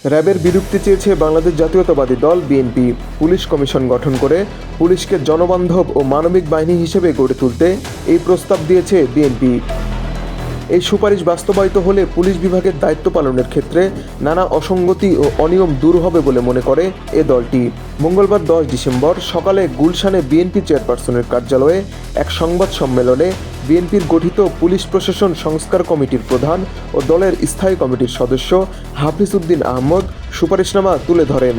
র্যাবের বিলুপ্তি চেয়েছে বাংলাদেশ জাতীয়তাবাদী দল বিএনপি। পুলিশ কমিশন গঠন করে পুলিশকে জনবান্ধব ও মানবিক বাহিনী হিসেবে গড়ে তুলতে এই প্রস্তাব দিয়েছে বিএনপি। এই সুপারিশ বাস্তবায়িত হলে পুলিশ বিভাগের দায়িত্ব পালনের ক্ষেত্রে নানা অসঙ্গতি ও অনিয়ম দূর হবে বলে মনে করে এ দলটি। মঙ্গলবার 10 ডিসেম্বর সকালে গুলশানে বিএনপি চেয়ারপারসনের কার্যালয়ে এক সংবাদ সম্মেলনে বিএনপির গঠিত পুলিশ প্রশাসন সংস্কার কমিটির প্রধান ও দলের স্থায়ী কমিটির সদস্য হাফিজ উদ্দিন আহমদ সুপারিশনামা তুলে ধরেন।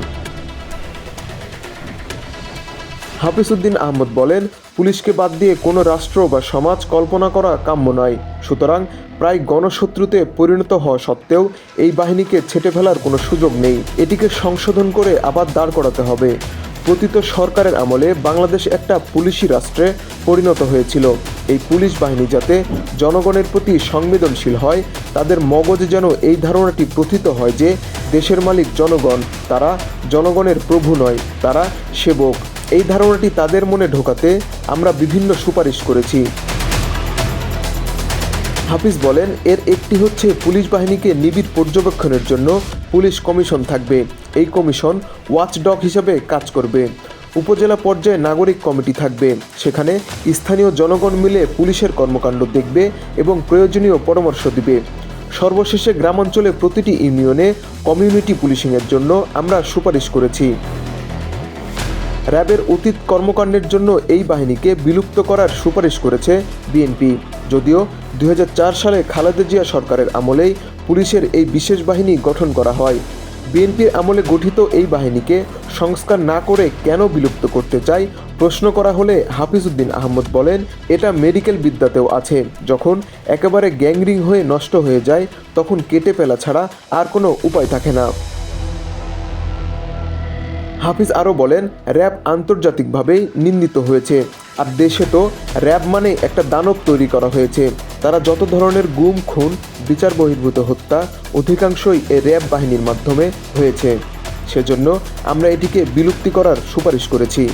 হাফিজ উদ্দিন আহমদ বলেন, পুলিশকে বাদ দিয়ে কোনো রাষ্ট্র বা সমাজ কল্পনা করা কাম্য নয়। সুতরাং প্রায় গণশত্রুতে পরিণত হওয়া সত্ত্বেও এই বাহিনীকে ছেঁটে ফেলার কোনো সুযোগ নেই। এটিকে সংশোধন করে আবার দাঁড় করাতে হবে। পতিত সরকারের আমলে বাংলাদেশ একটা পুলিশি রাষ্ট্রে পরিণত হয়েছিল। এই পুলিশ বাহিনী যাতে জনগণের প্রতি সংবেদনশীল হয়, তাদের মগজে যেন এই ধারণাটি প্রথিত হয় যে দেশের মালিক জনগণ, তারা জনগণের প্রভু নয়, তারা সেবক। এই ধারণাটি তাদের মনে ঢোকাতে আমরা বিভিন্ন সুপারিশ করেছি। হাফিজ বলেন, এর একটি হচ্ছে পুলিশ বাহিনীকে নিবিড় পর্যবেক্ষণের জন্য পুলিশ কমিশন থাকবে। এই কমিশন ওয়াচডগ হিসাবে কাজ করবে। উপজেলা পর্যায়ে নাগরিক কমিটি থাকবে। সেখানে স্থানীয় জনগণ মিলে পুলিশের কর্মকাণ্ড দেখবে এবং প্রয়োজনীয় পরামর্শ দিবে। সর্বশেষে গ্রামাঞ্চলে প্রতিটি ইউনিয়নে কমিউনিটি পুলিশিংয়ের জন্য আমরা সুপারিশ করেছি। র্যাবের অতীত কর্মকাণ্ডের জন্য এই বাহিনীকে বিলুপ্ত করার সুপারিশ করেছে বিএনপি। যদিও 2004 সালে খালেদা জিয়া সরকারের আমলেই পুলিশের এই বিশেষ বাহিনী গঠন করা হয়। বিএনপির আমলে গঠিত এই বাহিনীকে সংস্কার না করে কেন বিলুপ্ত করতে চায় প্রশ্ন করা হলে হাফিজ উদ্দিন আহমদ বলেন, এটা মেডিকেল বিদ্যাতেও আছে। যখন একেবারে গ্যাংরিং হয়ে নষ্ট হয়ে যায় তখন কেটে ফেলা ছাড়া আর কোনো উপায় থাকে না। হাফিজ আরও বলেন, র্যাব আন্তর্জাতিকভাবেই নিন্দিত হয়েছে, আর দেশে তো র্যাব মানে একটা দানব তৈরি করা হয়েছে। তারা যত ধরনের গুম, খুন, বিচার বহির্ভূত হত্যা অধিকাংশই এই র্যাব বাহিনীর মাধ্যমে হয়েছে। সেজন্য আমরা এটিকে বিলুপ্তি করার সুপারিশ করেছি।